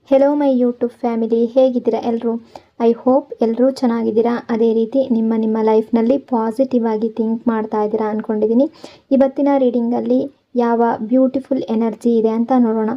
Hello my YouTube family, ಹೇಗಿದ್ದೀರಾ ಎಲ್ಲರೂ? I hope ಎಲ್ಲರೂ ಚೆನ್ನಾಗಿದ್ದೀರಾ. ಅದೇ ರೀತಿ ನಿಮ್ಮ ಲೈಫ್ನಲ್ಲಿ ಪಾಸಿಟಿವ್ ಆಗಿ ಥಿಂಕ್ ಮಾಡ್ತಾ ಇದ್ದೀರಾ ಅಂದ್ಕೊಂಡಿದ್ದೀನಿ. ಇವತ್ತಿನ ರೀಡಿಂಗಲ್ಲಿ ಯಾವ ಬ್ಯೂಟಿಫುಲ್ ಎನರ್ಜಿ ಇದೆ ಅಂತ ನೋಡೋಣ.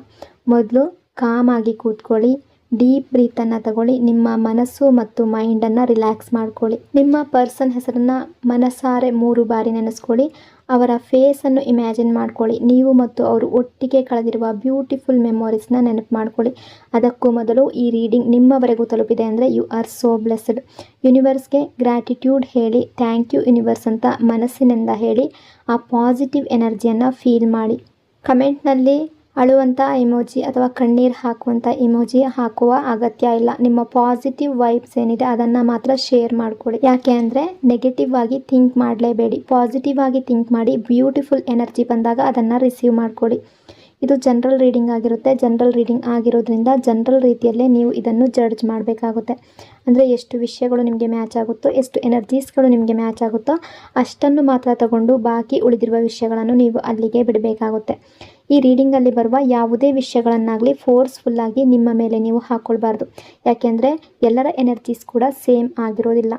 ಮೊದಲು ಕಾಮ್ ಆಗಿ ಕೂತ್ಕೊಳ್ಳಿ, ಡೀಪ್ ಬ್ರೀತನ್ನು ತಗೊಳ್ಳಿ, ನಿಮ್ಮ ಮನಸ್ಸು ಮತ್ತು ಮೈಂಡನ್ನು ರಿಲ್ಯಾಕ್ಸ್ ಮಾಡ್ಕೊಳ್ಳಿ. ನಿಮ್ಮ ಪರ್ಸನ್ ಹೆಸರನ್ನು ಮನಸಾರೆ 3 ಬಾರಿ ನೆನೆಸ್ಕೊಳ್ಳಿ. ಅವರ ಫೇಸನ್ನು ಇಮ್ಯಾಜಿನ್ ಮಾಡ್ಕೊಳ್ಳಿ. ನೀವು ಮತ್ತು ಅವರು ಒಟ್ಟಿಗೆ ಕಳೆದಿರುವ ಬ್ಯೂಟಿಫುಲ್ ಮೆಮೊರೀಸ್ನ ನೆನಪು ಮಾಡ್ಕೊಳ್ಳಿ. ಅದಕ್ಕೂ ಮೊದಲು ಈ ರೀಡಿಂಗ್ ನಿಮ್ಮವರೆಗೂ ತಲುಪಿದೆ ಅಂದರೆ ಯು ಆರ್ ಸೋ ಬ್ಲೆಸ್ಡ್. ಯೂನಿವರ್ಸ್ಗೆ ಗ್ರ್ಯಾಟಿಟ್ಯೂಡ್ ಹೇಳಿ, ಥ್ಯಾಂಕ್ ಯು ಯೂನಿವರ್ಸ್ ಅಂತ ಮನಸ್ಸಿನಿಂದ ಹೇಳಿ. ಆ ಪಾಸಿಟಿವ್ ಎನರ್ಜಿಯನ್ನು ಫೀಲ್ ಮಾಡಿ. ಕಮೆಂಟ್ನಲ್ಲಿ ಅಳುವಂಥ ಇಮೋಜಿ ಅಥವಾ ಕಣ್ಣೀರು ಹಾಕುವಂಥ ಇಮೋಜಿ ಹಾಕುವ ಅಗತ್ಯ ಇಲ್ಲ. ನಿಮ್ಮ ಪಾಸಿಟಿವ್ ವೈಬ್ಸ್ ಏನಿದೆ ಅದನ್ನು ಮಾತ್ರ ಶೇರ್ ಮಾಡ್ಕೊಳ್ಳಿ. ಯಾಕೆ ಅಂದರೆ ನೆಗೆಟಿವ್ ಆಗಿ ಥಿಂಕ್ ಮಾಡಲೇಬೇಡಿ. ಪಾಸಿಟಿವ್ ಆಗಿ ಥಿಂಕ್ ಮಾಡಿ. ಬ್ಯೂಟಿಫುಲ್ ಎನರ್ಜಿ ಬಂದಾಗ ಅದನ್ನು ರಿಸೀವ್ ಮಾಡ್ಕೊಳ್ಳಿ. ಇದು ಜನರಲ್ ರೀಡಿಂಗ್ ಆಗಿರುತ್ತೆ. ಜನರಲ್ ರೀಡಿಂಗ್ ಆಗಿರೋದ್ರಿಂದ ಜನರಲ್ ರೀತಿಯಲ್ಲೇ ನೀವು ಇದನ್ನು ಜಡ್ಜ್ ಮಾಡಬೇಕಾಗುತ್ತೆ. ಅಂದರೆ ಎಷ್ಟು ವಿಷಯಗಳು ನಿಮಗೆ ಮ್ಯಾಚ್ ಆಗುತ್ತೋ, ಎಷ್ಟು ಎನರ್ಜೀಸ್ಗಳು ನಿಮಗೆ ಮ್ಯಾಚ್ ಆಗುತ್ತೋ ಅಷ್ಟನ್ನು ಮಾತ್ರ ತಗೊಂಡು ಬಾಕಿ ಉಳಿದಿರುವ ವಿಷಯಗಳನ್ನು ನೀವು ಅಲ್ಲಿಗೆ ಬಿಡಬೇಕಾಗುತ್ತೆ. ಈ ರೀಡಿಂಗಲ್ಲಿ ಬರುವ ಯಾವುದೇ ವಿಷಯಗಳನ್ನಾಗಲಿ ಫೋರ್ಸ್ಫುಲ್ಲಾಗಿ ನಿಮ್ಮ ಮೇಲೆ ನೀವು ಹಾಕ್ಕೊಳ್ಬಾರ್ದು. ಯಾಕೆಂದರೆ ಎಲ್ಲರ ಎನರ್ಜೀಸ್ ಕೂಡ ಸೇಮ್ ಆಗಿರೋದಿಲ್ಲ.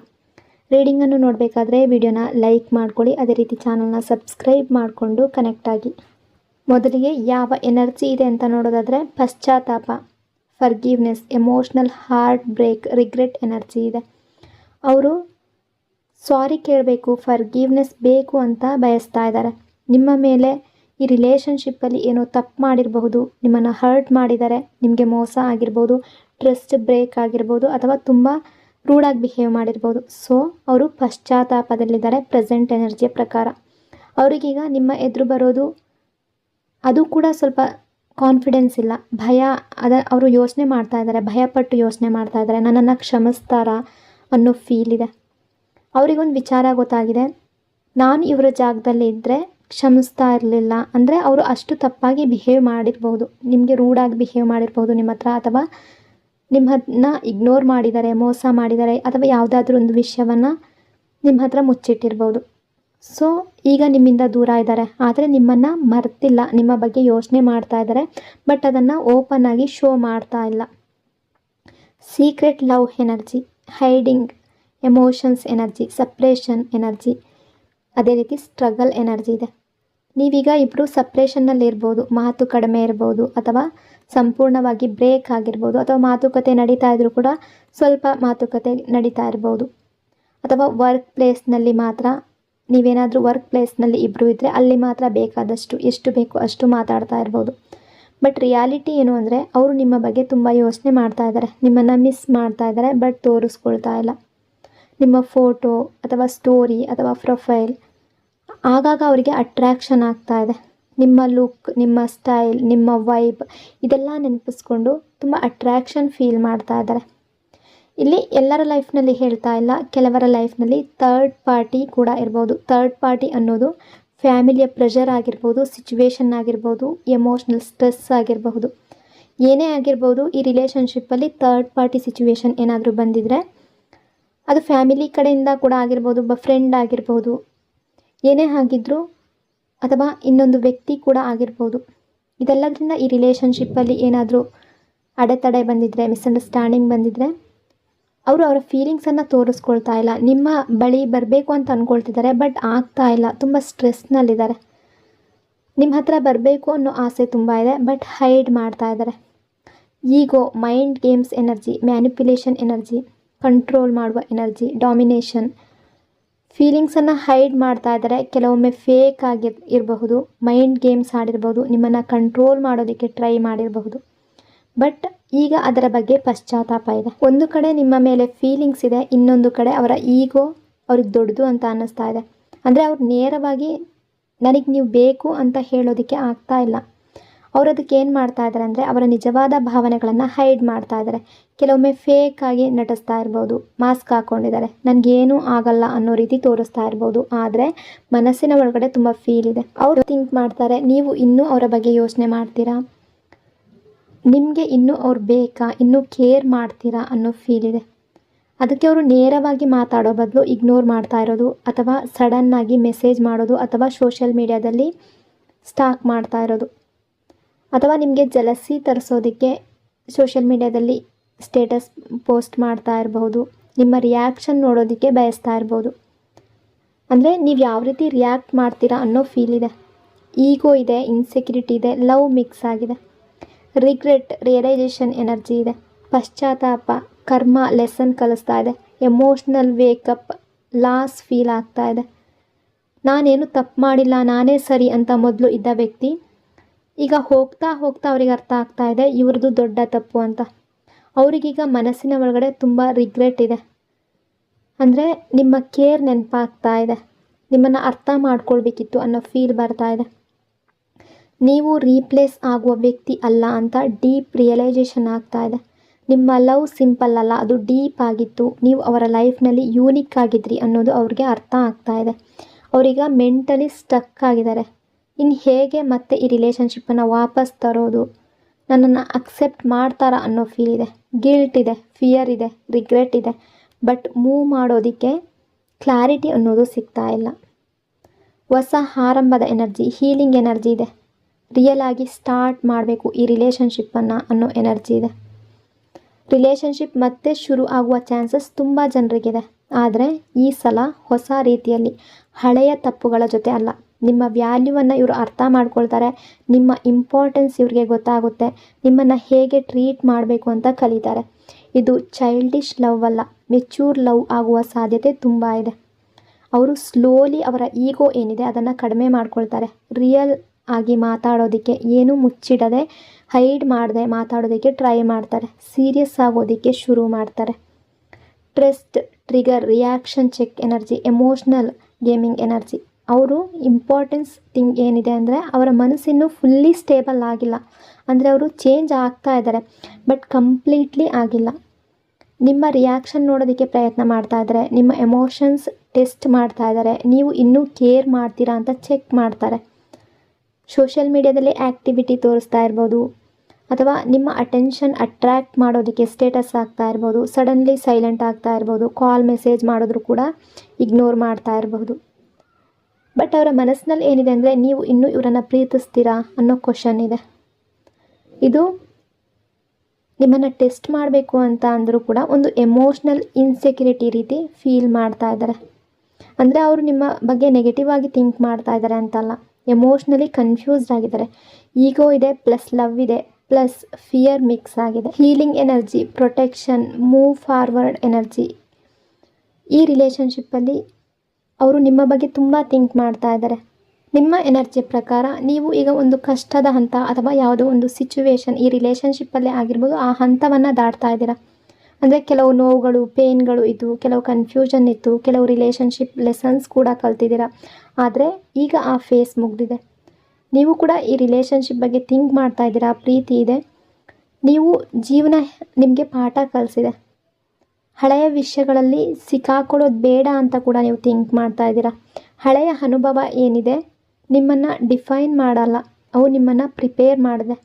ರೀಡಿಂಗನ್ನು ನೋಡಬೇಕಾದ್ರೆ ವಿಡಿಯೋನ ಲೈಕ್ ಮಾಡ್ಕೊಳ್ಳಿ. ಅದೇ ರೀತಿ ಚಾನಲ್ನ ಸಬ್ಸ್ಕ್ರೈಬ್ ಮಾಡಿಕೊಂಡು ಕನೆಕ್ಟ್ ಆಗಿ. ಮೊದಲಿಗೆ ಯಾವ ಎನರ್ಜಿ ಇದೆ ಅಂತ ನೋಡೋದಾದರೆ ಪಶ್ಚಾತ್ತಾಪ, forgiveness, emotional heart break, regret energy ಇದೆ. ಅವರು ಸಾರಿ ಕೇಳಬೇಕು, ಫರ್ಗಿವ್ನೆಸ್ ಬೇಕು ಅಂತ ಬಯಸ್ತಾ ಇದ್ದಾರೆ. ನಿಮ್ಮ ಮೇಲೆ ಈ ರಿಲೇಷನ್ಶಿಪ್ಪಲ್ಲಿ ಏನೋ ತಪ್ಪು ಮಾಡಿರಬಹುದು, ನಿಮ್ಮನ್ನು ಹರ್ಟ್ ಮಾಡಿದ್ದಾರೆ, ನಿಮಗೆ ಮೋಸ ಆಗಿರ್ಬೋದು, ಟ್ರಸ್ಟ್ ಬ್ರೇಕ್ ಆಗಿರ್ಬೋದು, ಅಥವಾ ತುಂಬ ರೂಡಾಗಿ ಬಿಹೇವ್ ಮಾಡಿರ್ಬೋದು. ಸೊ ಅವರು ಪಶ್ಚಾತ್ತಾಪದಲ್ಲಿದ್ದಾರೆ ಪ್ರೆಸೆಂಟ್ ಎನರ್ಜಿಯ ಪ್ರಕಾರ. ಅವರಿಗೀಗ ನಿಮ್ಮ ಎದುರು ಬರೋದು ಅದು ಕೂಡ ಸ್ವಲ್ಪ ಕಾನ್ಫಿಡೆನ್ಸ್ ಇಲ್ಲ, ಭಯ. ಅವರು ಯೋಚನೆ ಮಾಡ್ತಾ ಇದ್ದಾರೆ, ಭಯಪಟ್ಟು ಯೋಚನೆ ಮಾಡ್ತಾ ಇದ್ದಾರೆ, ನನ್ನನ್ನು ಕ್ಷಮಿಸ್ತಾರಾ ಅನ್ನೋ ಫೀಲ್ ಇದೆ. ಅವರಿಗೊಂದು ವಿಚಾರ ಗೊತ್ತಾಗಿದೆ, ನಾನು ಇವರ ಜಾಗದಲ್ಲಿ ಇದ್ದರೆ ಕ್ಷಮಿಸ್ತಾ ಇರಲಿಲ್ಲ. ಅಂದರೆ ಅವರು ಅಷ್ಟು ತಪ್ಪಾಗಿ ಬಿಹೇವ್ ಮಾಡಿರ್ಬೋದು, ನಿಮಗೆ ರೂಡಾಗಿ ಬಿಹೇವ್ ಮಾಡಿರ್ಬೋದು ನಿಮ್ಮ ಹತ್ರ, ಅಥವಾ ನಿಮ್ಮನ್ನ ಇಗ್ನೋರ್ ಮಾಡಿದ್ದಾರೆ, ಮೋಸ ಮಾಡಿದ್ದಾರೆ, ಅಥವಾ ಯಾವುದಾದ್ರೂ ಒಂದು ವಿಷಯವನ್ನು ನಿಮ್ಮ ಹತ್ರ ಮುಚ್ಚಿಟ್ಟಿರ್ಬೋದು. ಸೊ ಈಗ ನಿಮ್ಮಿಂದ ದೂರ ಇದ್ದಾರೆ, ಆದರೆ ನಿಮ್ಮನ್ನು ಮರ್ತಿಲ್ಲ, ನಿಮ್ಮ ಬಗ್ಗೆ ಯೋಚನೆ ಮಾಡ್ತಾ ಇದ್ದಾರೆ, ಬಟ್ ಅದನ್ನು ಓಪನ್ ಆಗಿ ಶೋ ಮಾಡ್ತಾ ಇಲ್ಲ. Secret love energy, hiding emotions energy, suppression energy, ಅದೇ ರೀತಿ ಸ್ಟ್ರಗಲ್ ಎನರ್ಜಿ ಇದೆ. ನೀವೀಗ ಇಬ್ಬರು ಸಪ್ರೇಷನ್ನಲ್ಲಿ ಇರ್ಬೋದು, ಮಾತು ಕಡಿಮೆ ಇರ್ಬೋದು, ಅಥವಾ ಸಂಪೂರ್ಣವಾಗಿ ಬ್ರೇಕ್ ಆಗಿರ್ಬೋದು, ಅಥವಾ ಮಾತುಕತೆ ನಡೀತಾ ಇದ್ರೂ ಕೂಡ ಸ್ವಲ್ಪ ಮಾತುಕತೆ ನಡೀತಾ ಇರ್ಬೋದು, ಅಥವಾ ವರ್ಕ್ ಪ್ಲೇಸ್ನಲ್ಲಿ ಮಾತ್ರ ನೀವೇನಾದರೂ ವರ್ಕ್ ಪ್ಲೇಸ್ನಲ್ಲಿ ಇಬ್ಬರು ಇದ್ದರೆ ಅಲ್ಲಿ ಮಾತ್ರ ಬೇಕಾದಷ್ಟು ಎಷ್ಟು ಬೇಕೋ ಅಷ್ಟು ಮಾತಾಡ್ತಾ ಇರ್ಬೋದು. ಬಟ್ ರಿಯಾಲಿಟಿ ಏನು ಅಂದರೆ ಅವರು ನಿಮ್ಮ ಬಗ್ಗೆ ತುಂಬ ಯೋಚನೆ ಮಾಡ್ತಾ ಇದ್ದಾರೆ, ನಿಮ್ಮನ್ನು ಮಿಸ್ ಮಾಡ್ತಾ ಇದ್ದಾರೆ, ಬಟ್ ತೋರಿಸ್ಕೊಳ್ತಾ ಇಲ್ಲ. ನಿಮ್ಮ ಫೋಟೋ ಅಥವಾ ಸ್ಟೋರಿ ಅಥವಾ ಪ್ರೊಫೈಲ್ ಆಗಾಗ ಅವರಿಗೆ ಅಟ್ರ್ಯಾಕ್ಷನ್ ಆಗ್ತಾ ಇದೆ. ನಿಮ್ಮ ಲುಕ್, ನಿಮ್ಮ ಸ್ಟೈಲ್, ನಿಮ್ಮ ವೈಬ್ ಇದೆಲ್ಲ ನೆನಪಿಸ್ಕೊಂಡು ತುಂಬ ಅಟ್ರ್ಯಾಕ್ಷನ್ ಫೀಲ್ ಮಾಡ್ತಾ ಇದ್ದಾರೆ. ಇಲ್ಲಿ ಎಲ್ಲರ ಲೈಫ್ನಲ್ಲಿ ಹೇಳ್ತಾ ಇಲ್ಲ, ಕೆಲವರ ಲೈಫ್ನಲ್ಲಿ ಥರ್ಡ್ ಪಾರ್ಟಿ ಕೂಡ ಇರ್ಬೋದು. ಥರ್ಡ್ ಪಾರ್ಟಿ ಅನ್ನೋದು ಫ್ಯಾಮಿಲಿಯ ಪ್ರೆಷರ್ ಆಗಿರ್ಬೋದು, ಸಿಚುವೇಶನ್ ಆಗಿರ್ಬೋದು, ಎಮೋಷ್ನಲ್ ಸ್ಟ್ರೆಸ್ ಆಗಿರಬಹುದು, ಏನೇ ಆಗಿರ್ಬೋದು. ಈ ರಿಲೇಷನ್ಶಿಪ್ಪಲ್ಲಿ ಥರ್ಡ್ ಪಾರ್ಟಿ ಸಿಚುವೇಶನ್ ಏನಾದರೂ ಬಂದಿದ್ದರೆ ಅದು ಫ್ಯಾಮಿಲಿ ಕಡೆಯಿಂದ ಕೂಡ ಆಗಿರ್ಬೋದು, ಒಬ್ಬ ಫ್ರೆಂಡ್ ಆಗಿರ್ಬೋದು, ಏನೇ ಆಗಿದ್ರೂ, ಅಥವಾ ಇನ್ನೊಂದು ವ್ಯಕ್ತಿ ಕೂಡ ಆಗಿರ್ಬೋದು. ಇದೆಲ್ಲದರಿಂದ ಈ ರಿಲೇಷನ್ಶಿಪ್ಪಲ್ಲಿ ಏನಾದರೂ ಅಡೆತಡೆ ಬಂದಿದ್ದರೆ, ಮಿಸ್ಅಂಡರ್ಸ್ಟ್ಯಾಂಡಿಂಗ್ ಬಂದಿದ್ದರೆ ಅವರು ಅವರ ಫೀಲಿಂಗ್ಸನ್ನು ತೋರಿಸ್ಕೊಳ್ತಾ ಇಲ್ಲ. ನಿಮ್ಮ ಬಳಿ ಬರಬೇಕು ಅಂತ ಅಂದ್ಕೊಳ್ತಿದ್ದಾರೆ, ಬಟ್ ಆಗ್ತಾ ಇಲ್ಲ, ತುಂಬ ಸ್ಟ್ರೆಸ್ನಲ್ಲಿದ್ದಾರೆ. ನಿಮ್ಮ ಹತ್ರ ಬರಬೇಕು ಅನ್ನೋ ಆಸೆ ತುಂಬ ಇದೆ, ಬಟ್ ಹೈಡ್ ಮಾಡ್ತಾ ಇದ್ದಾರೆ. Ego, mind games energy, manipulation energy, control ಮಾಡುವ ಎನರ್ಜಿ, ಡಾಮಿನೇಷನ್, ಫೀಲಿಂಗ್ಸನ್ನು ಹೈಡ್ ಮಾಡ್ತಾ ಇದ್ದಾರೆ. ಕೆಲವೊಮ್ಮೆ ಫೇಕ್ ಇರಬಹುದು, ಮೈಂಡ್ ಗೇಮ್ಸ್ ಆಡಿರ್ಬೋದು, ನಿಮ್ಮನ್ನು ಕಂಟ್ರೋಲ್ ಮಾಡೋದಕ್ಕೆ ಟ್ರೈ ಮಾಡಿರಬಹುದು. ಬಟ್ ಈಗ ಅದರ ಬಗ್ಗೆ ಪಶ್ಚಾತ್ತಾಪ ಇದೆ. ಒಂದು ಕಡೆ ನಿಮ್ಮ ಮೇಲೆ ಫೀಲಿಂಗ್ಸ್ ಇದೆ, ಇನ್ನೊಂದು ಕಡೆ ಅವರ ಈಗೋ ಅವ್ರಿಗೆ ದೊಡ್ಡದು ಅಂತ ಅನ್ನಿಸ್ತಾ ಇದೆ. ಅಂದರೆ ಅವ್ರು ನೇರವಾಗಿ ನನಗೆ ನೀವು ಬೇಕು ಅಂತ ಹೇಳೋದಕ್ಕೆ ಆಗ್ತಾ ಇಲ್ಲ. ಅವರು ಅದಕ್ಕೆ ಏನು ಮಾಡ್ತಾ ಇದ್ದಾರೆ ಅಂದರೆ ಅವರ ನಿಜವಾದ ಭಾವನೆಗಳನ್ನು ಹೈಡ್ ಮಾಡ್ತಾ ಇದ್ದಾರೆ. ಕೆಲವೊಮ್ಮೆ ಫೇಕ್ ಆಗಿ ನಟಿಸ್ತಾ ಇರ್ಬೋದು, ಮಾಸ್ಕ್ ಹಾಕ್ಕೊಂಡಿದ್ದಾರೆ, ನನಗೇನೂ ಆಗಲ್ಲ ಅನ್ನೋ ರೀತಿ ತೋರಿಸ್ತಾ ಇರ್ಬೋದು, ಆದರೆ ಮನಸ್ಸಿನ ಒಳಗಡೆ ತುಂಬ ಫೀಲ್ ಇದೆ. ಅವರು ಥಿಂಕ್ ಮಾಡ್ತಾರೆ, ನೀವು ಇನ್ನೂ ಅವರ ಬಗ್ಗೆ ಯೋಚನೆ ಮಾಡ್ತೀರಾ, ನಿಮಗೆ ಇನ್ನೂ ಅವ್ರು ಬೇಕಾ, ಇನ್ನೂ ಕೇರ್ ಮಾಡ್ತೀರಾ ಅನ್ನೋ ಫೀಲ್ ಇದೆ. ಅದಕ್ಕೆ ಅವರು ನೇರವಾಗಿ ಮಾತಾಡೋ ಬದಲು ಇಗ್ನೋರ್ ಮಾಡ್ತಾ ಇರೋದು, ಅಥವಾ ಸಡನ್ನಾಗಿ ಮೆಸೇಜ್ ಮಾಡೋದು, ಅಥವಾ ಸೋಷಿಯಲ್ ಮೀಡಿಯಾದಲ್ಲಿ ಸ್ಟಾಕ್ ಮಾಡ್ತಾ ಇರೋದು, ಅಥವಾ ನಿಮಗೆ ಜಲಸಿ ತರಿಸೋದಕ್ಕೆ ಸೋಷಿಯಲ್ ಮೀಡಿಯಾದಲ್ಲಿ ಸ್ಟೇಟಸ್ ಪೋಸ್ಟ್ ಮಾಡ್ತಾ ಇರಬಹುದು, ನಿಮ್ಮ ರಿಯಾಕ್ಷನ್ ನೋಡೋದಕ್ಕೆ ಬಯಸ್ತಾ ಇರ್ಬೋದು. ಅಂದರೆ ನೀವು ಯಾವ ರೀತಿ ರಿಯಾಕ್ಟ್ ಮಾಡ್ತೀರಾ ಅನ್ನೋ ಫೀಲ್ ಇದೆ. ಈಗೋ ಇದೆ, ಇನ್ಸೆಕ್ಯೂರಿಟಿ ಇದೆ, ಲವ್ ಮಿಕ್ಸ್ ಆಗಿದೆ, ರಿಗ್ರೆಟ್, ರಿಯಲೈಸೇಷನ್ ಎನರ್ಜಿ ಇದೆ, ಪಶ್ಚಾತ್ತಾಪ, ಕರ್ಮ ಲೆಸನ್ ಕಲಿಸ್ತಾ ಇದೆ, ಎಮೋಷ್ನಲ್ ವೇಕಪ್, ಲಾಸ್ ಫೀಲ್ ಆಗ್ತಾ ಇದೆ. ನಾನೇನು ತಪ್ಪು ಮಾಡಿಲ್ಲ, ನಾನೇ ಸರಿ ಅಂತ ಮೊದಲು ಇದ್ದ ವ್ಯಕ್ತಿ ಈಗ ಹೋಗ್ತಾ ಹೋಗ್ತಾ ಅವ್ರಿಗೆ ಅರ್ಥ ಆಗ್ತಾ ಇದೆ ಇವ್ರದ್ದು ದೊಡ್ಡ ತಪ್ಪು ಅಂತ. ಅವ್ರಿಗೀಗ ಮನಸ್ಸಿನ ಒಳಗಡೆ ತುಂಬ ರಿಗ್ರೆಟ್ ಇದೆ. ಅಂದರೆ ನಿಮ್ಮ ಕೇರ್ ನೆನಪಾಗ್ತಾ ಇದೆ, ನಿಮ್ಮನ್ನು ಅರ್ಥ ಮಾಡ್ಕೊಳ್ಬೇಕಿತ್ತು ಅನ್ನೋ ಫೀಲ್ ಬರ್ತಾ ಇದೆ. ನೀವು ರೀಪ್ಲೇಸ್ ಆಗುವ ವ್ಯಕ್ತಿ ಅಲ್ಲ ಅಂತ ಡೀಪ್ ರಿಯಲೈಸೇಷನ್ ಆಗ್ತಾ ಇದೆ. ನಿಮ್ಮ ಲವ್ ಸಿಂಪಲ್ ಅಲ್ಲ, ಅದು ಡೀಪ್ ಆಗಿತ್ತು. ನೀವು ಅವರ ಲೈಫ್ನಲ್ಲಿ ಯೂನಿಕ್ ಆಗಿದ್ರಿ ಅನ್ನೋದು ಅವ್ರಿಗೆ ಅರ್ಥ ಆಗ್ತಾ ಇದೆ. ಅವರೀಗ ಮೆಂಟಲಿ ಸ್ಟಕ್ ಆಗಿದ್ದಾರೆ. ಇನ್ನು ಹೇಗೆ ಮತ್ತೆ ಈ ರಿಲೇಷನ್ಶಿಪ್ಪನ್ನು ವಾಪಸ್ ತರೋದು, ನನ್ನನ್ನು ಅಕ್ಸೆಪ್ಟ್ ಮಾಡ್ತಾರಾ ಅನ್ನೋ ಫೀಲ್ ಇದೆ, ಗಿಲ್ಟ್ ಇದೆ, ಫಿಯರ್ ಇದೆ, ರಿಗ್ರೆಟ್ ಇದೆ. ಬಟ್ ಮೂವ್ ಮಾಡೋದಕ್ಕೆ ಕ್ಲಾರಿಟಿ ಅನ್ನೋದು ಸಿಗ್ತಾ ಇಲ್ಲ. ಹೊಸ ಆರಂಭದ ಎನರ್ಜಿ, ಹೀಲಿಂಗ್ ಎನರ್ಜಿ ಇದೆ. ರಿಯಲ್ ಆಗಿ ಸ್ಟಾರ್ಟ್ ಮಾಡಬೇಕು ಈ ರಿಲೇಷನ್ಶಿಪ್ಪನ್ನು ಅನ್ನೋ ಎನರ್ಜಿ ಇದೆ. ರಿಲೇಷನ್ಶಿಪ್ ಮತ್ತೆ ಶುರು ಆಗುವ ಚಾನ್ಸಸ್ ತುಂಬ ಜನರಿಗಿದೆ. ಆದರೆ ಈ ಸಲ ಹೊಸ ರೀತಿಯಲ್ಲಿ, ಹಳೆಯ ತಪ್ಪುಗಳ ಜೊತೆ ಅಲ್ಲ. ನಿಮ್ಮ ವ್ಯಾಲ್ಯೂವನ್ನು ಇವರು ಅರ್ಥ ಮಾಡ್ಕೊಳ್ತಾರೆ, ನಿಮ್ಮ ಇಂಪಾರ್ಟೆನ್ಸ್ ಇವ್ರಿಗೆ ಗೊತ್ತಾಗುತ್ತೆ, ನಿಮ್ಮನ್ನು ಹೇಗೆ ಟ್ರೀಟ್ ಮಾಡಬೇಕು ಅಂತ ಕಲಿತಾರೆ. ಇದು ಚೈಲ್ಡಿಶ್ ಲವ್ ಅಲ್ಲ, ಮೆಚ್ಯೂರ್ ಲವ್ ಆಗುವ ಸಾಧ್ಯತೆ ತುಂಬ ಇದೆ. ಅವರು ಸ್ಲೋಲಿ ಅವರ ಈಗೋ ಏನಿದೆ ಅದನ್ನು ಕಡಿಮೆ ಮಾಡ್ಕೊಳ್ತಾರೆ. ರಿಯಲ್ ಆಗಿ ಮಾತಾಡೋದಕ್ಕೆ, ಏನೂ ಮುಚ್ಚಿಡದೆ, ಹೈಡ್ ಮಾಡದೆ ಮಾತಾಡೋದಕ್ಕೆ ಟ್ರೈ ಮಾಡ್ತಾರೆ. ಸೀರಿಯಸ್ ಆಗೋದಕ್ಕೆ ಶುರು ಮಾಡ್ತಾರೆ. Trust, trigger, reaction check energy, emotional gaming energy. ಅವರು ಇಂಪಾರ್ಟೆನ್ಸ್ ಥಿಂಗ್ ಏನಿದೆ ಅಂದರೆ ಅವರ ಮನಸ್ಸಿನ್ನೂ ಫುಲ್ಲಿ ಸ್ಟೇಬಲ್ ಆಗಿಲ್ಲ. ಅಂದರೆ ಅವರು ಚೇಂಜ್ ಆಗ್ತಾ ಇದ್ದಾರೆ, ಬಟ್ ಕಂಪ್ಲೀಟ್ಲಿ ಆಗಿಲ್ಲ. ನಿಮ್ಮ ರಿಯಾಕ್ಷನ್ ನೋಡೋದಕ್ಕೆ ಪ್ರಯತ್ನ ಮಾಡ್ತಾ ಇದ್ದಾರೆ, ನಿಮ್ಮ ಎಮೋಷನ್ಸ್ ಟೆಸ್ಟ್ ಮಾಡ್ತಾ ಇದ್ದಾರೆ, ನೀವು ಇನ್ನೂ ಕೇರ್ ಮಾಡ್ತೀರಾ ಅಂತ ಚೆಕ್ ಮಾಡ್ತಾರೆ. ಸೋಷಿಯಲ್ ಮೀಡಿಯಾದಲ್ಲಿ ಆ್ಯಕ್ಟಿವಿಟಿ ತೋರಿಸ್ತಾ ಇರ್ಬೋದು, ಅಥವಾ ನಿಮ್ಮ ಅಟೆನ್ಷನ್ ಅಟ್ರ್ಯಾಕ್ಟ್ ಮಾಡೋದಕ್ಕೆ ಸ್ಟೇಟಸ್ ಆಗ್ತಾ ಇರ್ಬೋದು, ಸಡನ್ಲಿ ಸೈಲೆಂಟ್ ಆಗ್ತಾ ಇರ್ಬೋದು, ಕಾಲ್ ಮೆಸೇಜ್ ಮಾಡಿದ್ರು ಕೂಡ ಇಗ್ನೋರ್ ಮಾಡ್ತಾ ಇರಬಹುದು. ಬಟ್ ಅವರ ಮನಸ್ಸಿನಲ್ಲಿ ಏನಿದೆ ಅಂದರೆ ನೀವು ಇನ್ನೂ ಇವರನ್ನು ಪ್ರೀತಿಸ್ತೀರಾ ಅನ್ನೋ ಕ್ವಶನ್ ಇದೆ. ಇದು ನಿಮ್ಮನ್ನು ಟೆಸ್ಟ್ ಮಾಡಬೇಕು ಅಂತ ಅಂದರೂ ಕೂಡ ಒಂದು ಎಮೋಷ್ನಲ್ ಇನ್ಸೆಕ್ಯೂರಿಟಿ ರೀತಿ ಫೀಲ್ ಮಾಡ್ತಾ ಇದ್ದಾರೆ. ಅಂದರೆ ಅವರು ನಿಮ್ಮ ಬಗ್ಗೆ ನೆಗೆಟಿವ್ ಆಗಿ ಥಿಂಕ್ ಮಾಡ್ತಾ ಇದ್ದಾರೆ ಅಂತಲ್ಲ, ಎಮೋಷ್ನಲಿ ಕನ್ಫ್ಯೂಸ್ಡ್ ಆಗಿದ್ದಾರೆ. ಈಗೋ ಇದೆ ಪ್ಲಸ್ ಲವ್ ಇದೆ ಪ್ಲಸ್ ಫಿಯರ್ ಮಿಕ್ಸ್ ಆಗಿದೆ. Healing energy, protection, move forward energy. ಈ ರಿಲೇಷನ್ಶಿಪ್ಪಲ್ಲಿ ಅವರು ನಿಮ್ಮ ಬಗ್ಗೆ ತುಂಬ ಥಿಂಕ್ ಮಾಡ್ತಾ ಇದ್ದಾರೆ. ನಿಮ್ಮ ಎನರ್ಜಿ ಪ್ರಕಾರ ನೀವು ಈಗ ಒಂದು ಕಷ್ಟದ ಹಂತ ಅಥವಾ ಯಾವುದೋ ಒಂದು ಸಿಚುವೇಶನ್ ಈ ರಿಲೇಷನ್ಶಿಪ್ಪಲ್ಲೇ ಆಗಿರ್ಬೋದು, ಆ ಹಂತವನ್ನು ದಾಟ್ತಾ ಇದ್ದೀರಾ. ಅಂದರೆ ಕೆಲವು ನೋವುಗಳು, ಪೇನ್ಗಳು ಇದ್ದು, ಕೆಲವು ಕನ್ಫ್ಯೂಷನ್ ಇತ್ತು, ಕೆಲವು ರಿಲೇಷನ್ಶಿಪ್ ಲೆಸನ್ಸ್ ಕೂಡ ಕಲ್ತಿದ್ದೀರಾ. ಆದರೆ ಈಗ ಆ ಫೇಸ್ ಮುಗಿದಿದೆ. ನೀವು ಕೂಡ ಈ ರಿಲೇಷನ್ಶಿಪ್ ಬಗ್ಗೆ ಥಿಂಕ್ ಮಾಡ್ತಾ ಇದ್ದೀರಾ, ಪ್ರೀತಿ ಇದೆ, ನೀವು ಜೀವನ ನಿಮಗೆ ಪಾಠ ಕಲಿಸಿದೆ. ಹಳೆಯ ವಿಷಯಗಳಲ್ಲಿ ಸಿಕ್ಕಾಕೊಳ್ಳೋದು ಬೇಡ ಅಂತ ಕೂಡ ನೀವು ಥಿಂಕ್ ಮಾಡ್ತಾ ಇದ್ದೀರಾ. ಹಳೆಯ ಅನುಭವ ಏನಿದೆ ನಿಮ್ಮನ್ನು ಡಿಫೈನ್ ಮಾಡಲ್ಲ, ಅವು ನಿಮ್ಮನ್ನು ಪ್ರಿಪೇರ್ ಮಾಡಿದೆ.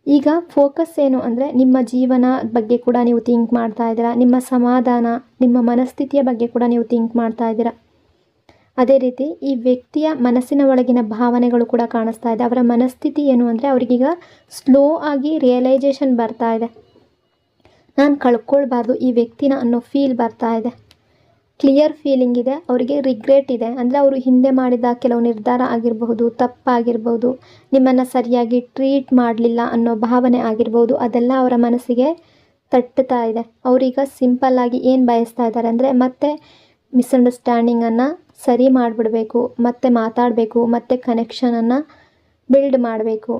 ಈಗ ಫೋಕಸ್ ಏನು ಅಂದರೆ ನಿಮ್ಮ ಜೀವನ ಬಗ್ಗೆ ಕೂಡ ನೀವು ಥಿಂಕ್ ಮಾಡ್ತಾ ಇದ್ದೀರಾ, ನಿಮ್ಮ ಸಮಾಧಾನ, ನಿಮ್ಮ ಮನಸ್ಥಿತಿಯ ಬಗ್ಗೆ ಕೂಡ ನೀವು ಥಿಂಕ್ ಮಾಡ್ತಾ ಇದ್ದೀರಾ. ಅದೇ ರೀತಿ ಈ ವ್ಯಕ್ತಿಯ ಮನಸ್ಸಿನ ಒಳಗಿನ ಭಾವನೆಗಳು ಕೂಡ ಕಾಣಿಸ್ತಾ ಇದೆ. ಅವರ ಮನಸ್ಥಿತಿ ಏನು ಅಂದರೆ ಅವರಿಗೀಗ ಸ್ಲೋ ಆಗಿ ರಿಯಲೈಸೇಷನ್ ಬರ್ತಾ ಇದೆ. ನಾನು ಕಳ್ಕೊಳ್ಬಾರ್ದು ಈ ವ್ಯಕ್ತಿನ ಅನ್ನೋ ಫೀಲ್ ಬರ್ತಾ ಇದೆ. ಕ್ಲಿಯರ್ ಫೀಲಿಂಗ್ ಇದೆ, ಅವರಿಗೆ ರಿಗ್ರೆಟ್ ಇದೆ. ಅಂದರೆ ಅವರು ಹಿಂದೆ ಮಾಡಿದ ಕೆಲವು ನಿರ್ಧಾರ ಆಗಿರಬಹುದು, ತಪ್ಪಾಗಿರ್ಬೋದು, ನಿಮ್ಮನ್ನು ಸರಿಯಾಗಿ ಟ್ರೀಟ್ ಮಾಡಲಿಲ್ಲ ಅನ್ನೋ ಭಾವನೆ ಆಗಿರ್ಬೋದು, ಅದೆಲ್ಲ ಅವರ ಮನಸ್ಸಿಗೆ ತಟ್ಟುತ್ತಾ ಇದೆ. ಅವರೀಗ ಸಿಂಪಲ್ಲಾಗಿ ಏನು ಬಯಸ್ತಾ ಇದ್ದಾರೆ ಅಂದರೆ ಮತ್ತೆ ಮಿಸ್ಅಂಡರ್ಸ್ಟ್ಯಾಂಡಿಂಗನ್ನು ಸರಿ ಮಾಡಿಬಿಡಬೇಕು, ಮತ್ತೆ ಮಾತಾಡಬೇಕು, ಮತ್ತೆ ಕನೆಕ್ಷನನ್ನು ಬಿಲ್ಡ್ ಮಾಡಬೇಕು,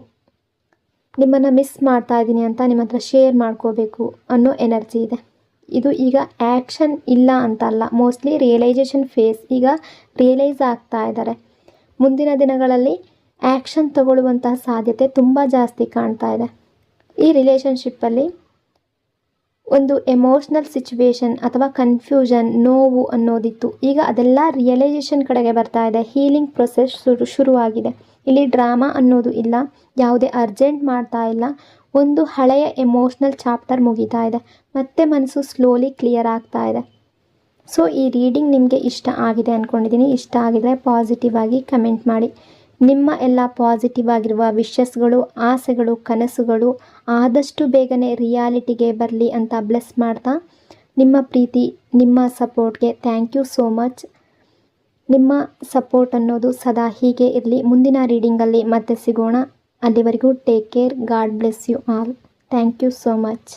ನಿಮ್ಮನ್ನು ಮಿಸ್ ಮಾಡ್ತಾ ಇದ್ದೀನಿ ಅಂತ ನಿಮ್ಮ ಹತ್ರ ಶೇರ್ ಮಾಡ್ಕೋಬೇಕು ಅನ್ನೋ ಎನರ್ಜಿ ಇದೆ. ಇದು ಈಗ ಆ್ಯಕ್ಷನ್ ಇಲ್ಲ ಅಂತ ಅಲ್ಲ, ಮೋಸ್ಟ್ಲಿ ರಿಯಲೈಸೇಷನ್ ಫೇಸ್. ಈಗ ರಿಯಲೈಸ್ ಆಗ್ತಾ ಇದ್ದಾರೆ. ಮುಂದಿನ ದಿನಗಳಲ್ಲಿ ಆ್ಯಕ್ಷನ್ ತಗೊಳ್ಳುವಂತಹ ಸಾಧ್ಯತೆ ತುಂಬ ಜಾಸ್ತಿ ಕಾಣ್ತಾ ಇದೆ. ಈ ರಿಲೇಷನ್ಶಿಪ್ಪಲ್ಲಿ ಒಂದು ಎಮೋಷ್ನಲ್ ಸಿಚುವೇಶನ್ ಅಥವಾ ಕನ್ಫ್ಯೂಷನ್, ನೋವು ಅನ್ನೋದಿತ್ತು. ಈಗ ಅದೆಲ್ಲ ರಿಯಲೈಸೇಷನ್ ಕಡೆಗೆ ಬರ್ತಾ ಇದೆ. ಹೀಲಿಂಗ್ ಪ್ರೊಸೆಸ್ ಶುರುವಾಗಿದೆ. ಇಲ್ಲಿ ಡ್ರಾಮಾ ಅನ್ನೋದು ಇಲ್ಲ, ಯಾವುದೇ ಅರ್ಜೆಂಟ್ ಮಾಡ್ತಾ ಇಲ್ಲ. ಒಂದು ಹಳೆಯ ಎಮೋಷ್ನಲ್ ಚಾಪ್ಟರ್ ಮುಗಿತಾ ಇದೆ, ಮತ್ತೆ ಮನಸ್ಸು ಸ್ಲೋಲಿ ಕ್ಲಿಯರ್ ಆಗ್ತಾ ಇದೆ. ಸೊ ಈ ರೀಡಿಂಗ್ ನಿಮಗೆ ಇಷ್ಟ ಆಗಿದೆ ಅಂದ್ಕೊಂಡಿದ್ದೀನಿ. ಇಷ್ಟ ಆಗಿದರೆ ಪಾಸಿಟಿವ್ ಆಗಿ ಕಮೆಂಟ್ ಮಾಡಿ. ನಿಮ್ಮ ಎಲ್ಲ ಪಾಸಿಟಿವ್ ಆಗಿರುವ ವಿಶಸ್ಗಳು, ಆಸೆಗಳು, ಕನಸುಗಳು ಆದಷ್ಟು ಬೇಗನೆ ರಿಯಾಲಿಟಿಗೆ ಬರಲಿ ಅಂತ ಬ್ಲೆಸ್ ಮಾಡ್ತಾ, ನಿಮ್ಮ ಪ್ರೀತಿ, ನಿಮ್ಮ ಸಪೋರ್ಟ್ಗೆ ಥ್ಯಾಂಕ್ ಯು ಸೋ ಮಚ್. ನಿಮ್ಮ ಸಪೋರ್ಟ್ ಅನ್ನೋದು ಸದಾ ಹೀಗೆ ಇರಲಿ. ಮುಂದಿನ ರೀಡಿಂಗಲ್ಲಿ ಮತ್ತೆ ಸಿಗೋಣ. ಅಲ್ಲಿವರೆಗೂ take care. God bless you all. Thank you so much.